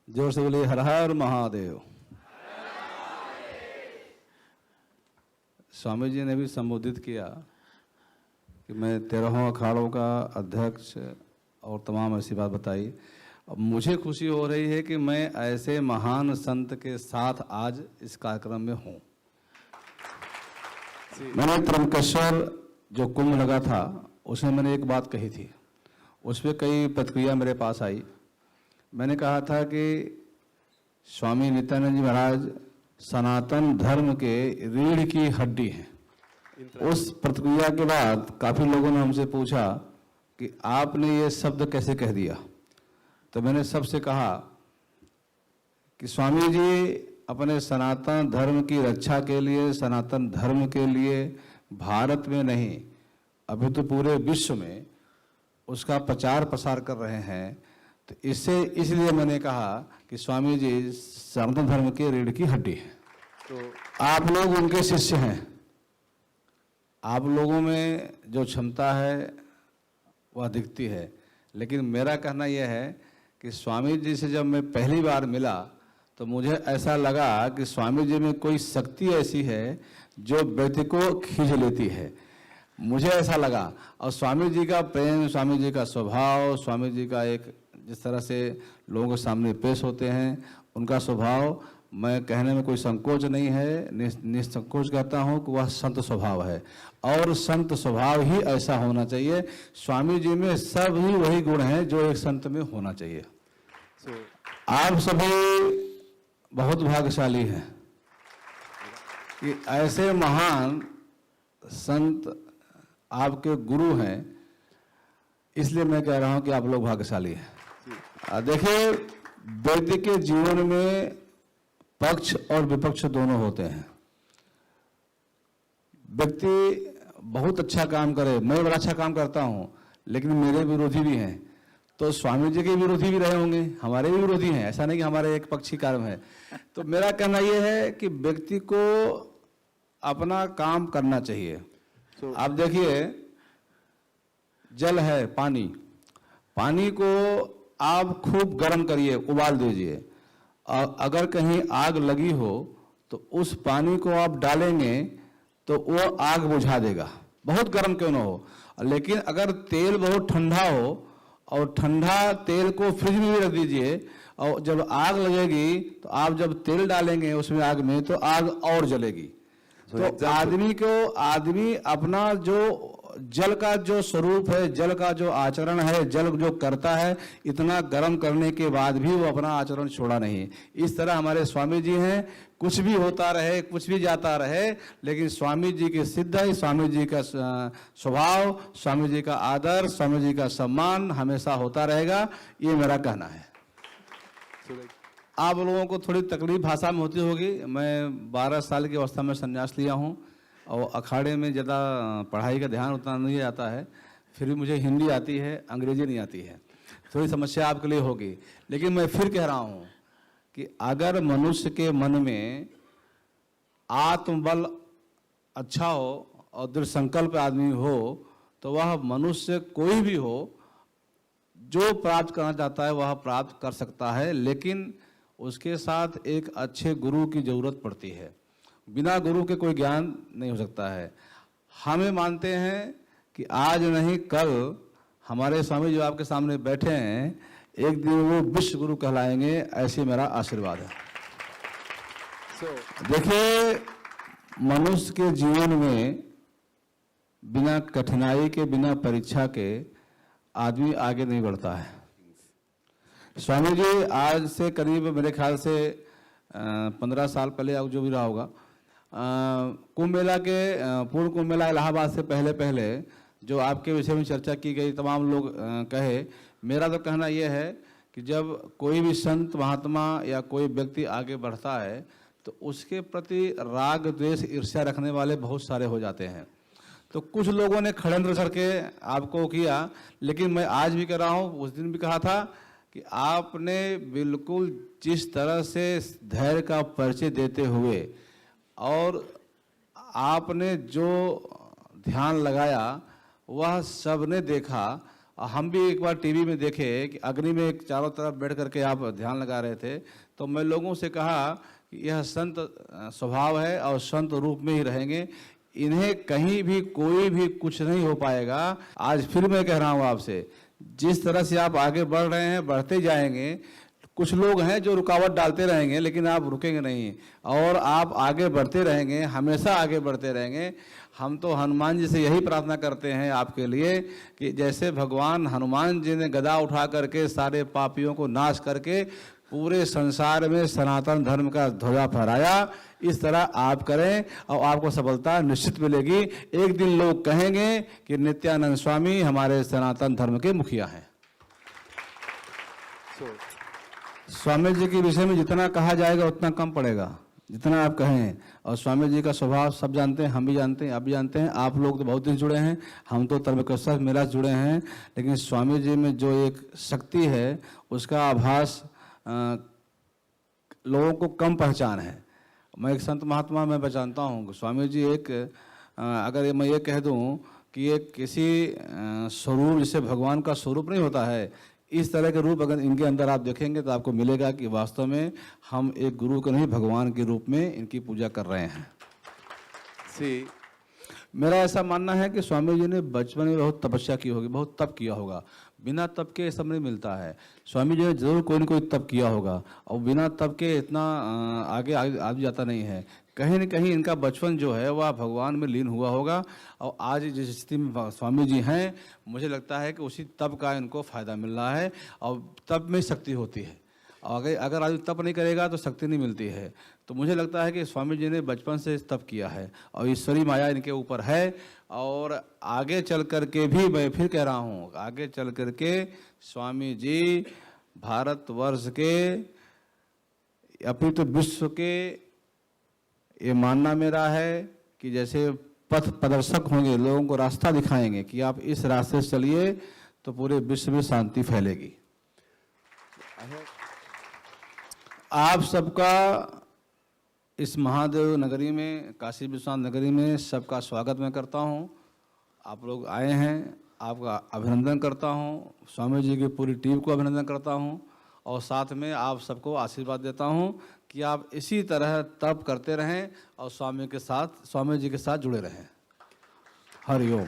जोर से बोलिए हर हर महादेव। स्वामी जी ने भी संबोधित किया कि मैं 13 अखाड़ों का अध्यक्ष और तमाम ऐसी बात बताई। अब मुझे खुशी हो रही है कि मैं ऐसे महान संत के साथ आज इस कार्यक्रम में हूँ। मैंने त्रंबकेश्वर जो कुंभ लगा था उसमें मैंने एक बात कही थी, उस पर कई प्रतिक्रिया मेरे पास आई। मैंने कहा था कि स्वामी नित्यानंद जी महाराज सनातन धर्म के रीढ़ की हड्डी हैं। उस प्रतिक्रिया के बाद काफ़ी लोगों ने हमसे पूछा कि आपने ये शब्द कैसे कह दिया। तो मैंने सबसे कहा कि स्वामी जी अपने सनातन धर्म की रक्षा के लिए, सनातन धर्म के लिए भारत में नहीं अभी तो पूरे विश्व में उसका प्रचार प्रसार कर रहे हैं। तो इसलिए मैंने कहा कि स्वामी जी सनातन धर्म के रीढ़ की हड्डी है। तो आप लोग उनके शिष्य हैं। आप लोगों में जो क्षमता है वह दिखती है, लेकिन मेरा कहना यह है कि स्वामी जी से जब मैं पहली बार मिला तो मुझे ऐसा लगा कि स्वामी जी में कोई शक्ति ऐसी है जो व्यक्ति को खींच लेती है। मुझे ऐसा लगा। और स्वामी जी का प्रेम, स्वामी जी का स्वभाव, स्वामी जी का एक जिस तरह से लोगों के सामने पेश होते हैं, उनका स्वभाव, मैं कहने में कोई संकोच नहीं है, निसंकोच कहता हूँ कि वह संत स्वभाव है। और संत स्वभाव ही ऐसा होना चाहिए। स्वामी जी में सब ही वही गुण हैं जो एक संत में होना चाहिए। आप सभी बहुत भाग्यशाली हैं कि ऐसे महान संत आपके गुरु हैं। इसलिए मैं कह रहा हूं कि आप लोग भाग्यशाली हैं। देखिए, व्यक्ति के जीवन में पक्ष और विपक्ष दोनों होते हैं। व्यक्ति बहुत अच्छा काम करे, मैं बड़ा अच्छा काम करता हूं, लेकिन मेरे विरोधी भी हैं। तो स्वामी जी के विरोधी भी रहे होंगे, हमारे भी विरोधी हैं। ऐसा नहीं कि हमारे एक पक्षी कर्म है। तो मेरा कहना यह है कि व्यक्ति को अपना काम करना चाहिए। आप देखिए, जल है, पानी को आप खूब गर्म करिए, उबाल दीजिए। और अगर कहीं आग लगी हो तो उस पानी को आप डालेंगे तो वो आग बुझा देगा, बहुत गर्म क्यों ना हो। लेकिन अगर तेल बहुत ठंडा हो और ठंडा तेल को फ्रिज में भी रख दीजिए, और जब आग लगेगी तो आप जब तेल डालेंगे उसमें आग में तो आग और जलेगी। तो आदमी अपना जो जल का जो स्वरूप है, जल का जो आचरण है, जल जो करता है, इतना गर्म करने के बाद भी वो अपना आचरण छोड़ा नहीं। इस तरह हमारे स्वामी जी हैं। कुछ भी होता रहे, कुछ भी जाता रहे, लेकिन स्वामी जी की सिद्ध है, स्वामी जी का स्वभाव, स्वामी जी का आदर, स्वामी जी का सम्मान हमेशा होता रहेगा। ये मेरा कहना है। आप लोगों को थोड़ी तकलीफ भाषा में होती होगी। मैं 12 साल की अवस्था में संन्यास लिया हूँ और अखाड़े में ज़्यादा पढ़ाई का ध्यान उतना नहीं आता है। फिर भी मुझे हिंदी आती है, अंग्रेजी नहीं आती है। थोड़ी समस्या आपके लिए होगी, लेकिन मैं फिर कह रहा हूँ कि अगर मनुष्य के मन में आत्मबल अच्छा हो और दृढ़ संकल्प आदमी हो तो वह मनुष्य कोई भी हो जो प्राप्त करना चाहता है वह प्राप्त कर सकता है। लेकिन उसके साथ एक अच्छे गुरु की जरूरत पड़ती है। बिना गुरु के कोई ज्ञान नहीं हो सकता है। हमें मानते हैं कि आज नहीं कल हमारे स्वामी जो आपके सामने बैठे हैं, एक दिन वो विश्व गुरु कहलाएंगे, ऐसे मेरा आशीर्वाद है। देखिए, मनुष्य के जीवन में बिना कठिनाई के, बिना परीक्षा के आदमी आगे नहीं बढ़ता है। स्वामी जी आज से करीब मेरे ख्याल से 15 साल पहले जो भी रहा होगा, कुंभ मेला के पूर्ण कुंभ मेला इलाहाबाद से पहले जो आपके विषय में चर्चा की गई, तमाम लोग कहे। मेरा तो कहना यह है कि जब कोई भी संत महात्मा या कोई व्यक्ति आगे बढ़ता है तो उसके प्रति राग द्वेष ईर्ष्या रखने वाले बहुत सारे हो जाते हैं। तो कुछ लोगों ने षड्यंत्र करके आपको किया, लेकिन मैं आज भी कह रहा हूँ, उस दिन भी कहा था कि आपने बिल्कुल जिस तरह से धैर्य का परिचय देते हुए और आपने जो ध्यान लगाया वह सबने देखा हम भी एक बार टीवी में देखे कि अग्नि में एक चारों तरफ बैठ करके आप ध्यान लगा रहे थे, तो मैं लोगों से कहा कि यह संत स्वभाव है और संत रूप में ही रहेंगे, इन्हें कहीं भी कोई भी कुछ नहीं हो पाएगा। आज फिर मैं कह रहा हूँ आपसे, जिस तरह से आप आगे बढ़ रहे हैं, बढ़ते जाएंगे। कुछ लोग हैं जो रुकावट डालते रहेंगे, लेकिन आप रुकेंगे नहीं और आप आगे बढ़ते रहेंगे, हमेशा आगे बढ़ते रहेंगे। हम तो हनुमान जी से यही प्रार्थना करते हैं आपके लिए कि जैसे भगवान हनुमान जी ने गदा उठा करके सारे पापियों को नाश करके पूरे संसार में सनातन धर्म का ध्वजा फहराया, इस तरह आप करें और आपको सफलता निश्चित मिलेगी। एक दिन लोग कहेंगे कि नित्यानंद स्वामी हमारे सनातन धर्म के मुखिया हैं। स्वामी जी के विषय में जितना कहा जाएगा उतना कम पड़ेगा, जितना आप कहें। और स्वामी जी का स्वभाव सब जानते हैं, हम भी जानते हैं, आप भी जानते हैं। आप लोग तो बहुत दिन जुड़े हैं, हम तो तर्कसर मेरा जुड़े हैं, लेकिन स्वामी जी में जो एक शक्ति है उसका आभास लोगों को कम पहचान है। मैं एक संत महात्मा मैं पहचानता हूँ, स्वामी जी एक अगर मैं ये कह दूँ कि एक किसी स्वरूप, जिसे भगवान का स्वरूप नहीं होता है, इस तरह के रूप अगर इनके अंदर आप देखेंगे तो आपको मिलेगा कि वास्तव में हम एक गुरु के नहीं, भगवान के रूप में इनकी पूजा कर रहे हैं। मेरा ऐसा मानना है कि स्वामी जी ने बचपन में बहुत तपस्या की होगी, बहुत तप किया होगा। बिना तप के सब नहीं मिलता है। स्वामी जी ने जरूर कोई न कोई तप किया होगा और बिना तप के इतना आगे आगे जाता नहीं है। कहीं न कहीं इनका बचपन जो है वह भगवान में लीन हुआ होगा और आज जिस स्थिति में स्वामी जी हैं, मुझे लगता है कि उसी तप का इनको फायदा मिल रहा है और तप में शक्ति होती है। अगर आदमी तप नहीं करेगा तो शक्ति नहीं मिलती है। तो मुझे लगता है कि स्वामी जी ने बचपन से तप किया है और ईश्वरी माया इनके ऊपर है। और आगे चल कर के भी, मैं फिर कह रहा हूँ, आगे चल कर के स्वामी जी भारतवर्ष के, अपितु विश्व के, ये मानना मेरा है कि जैसे पथ प्रदर्शक होंगे, लोगों को रास्ता दिखाएंगे कि आप इस रास्ते से चलिए तो पूरे विश्व में शांति फैलेगी। आप सबका इस महादेव नगरी में, काशी विश्वनाथ नगरी में सबका स्वागत मैं करता हूं। आप लोग आए हैं, आपका अभिनंदन करता हूं। स्वामी जी की पूरी टीम को अभिनंदन करता हूं और साथ में आप सबको आशीर्वाद देता हूं कि आप इसी तरह तप करते रहें और स्वामी जी के साथ जुड़े रहें। हरि ओम।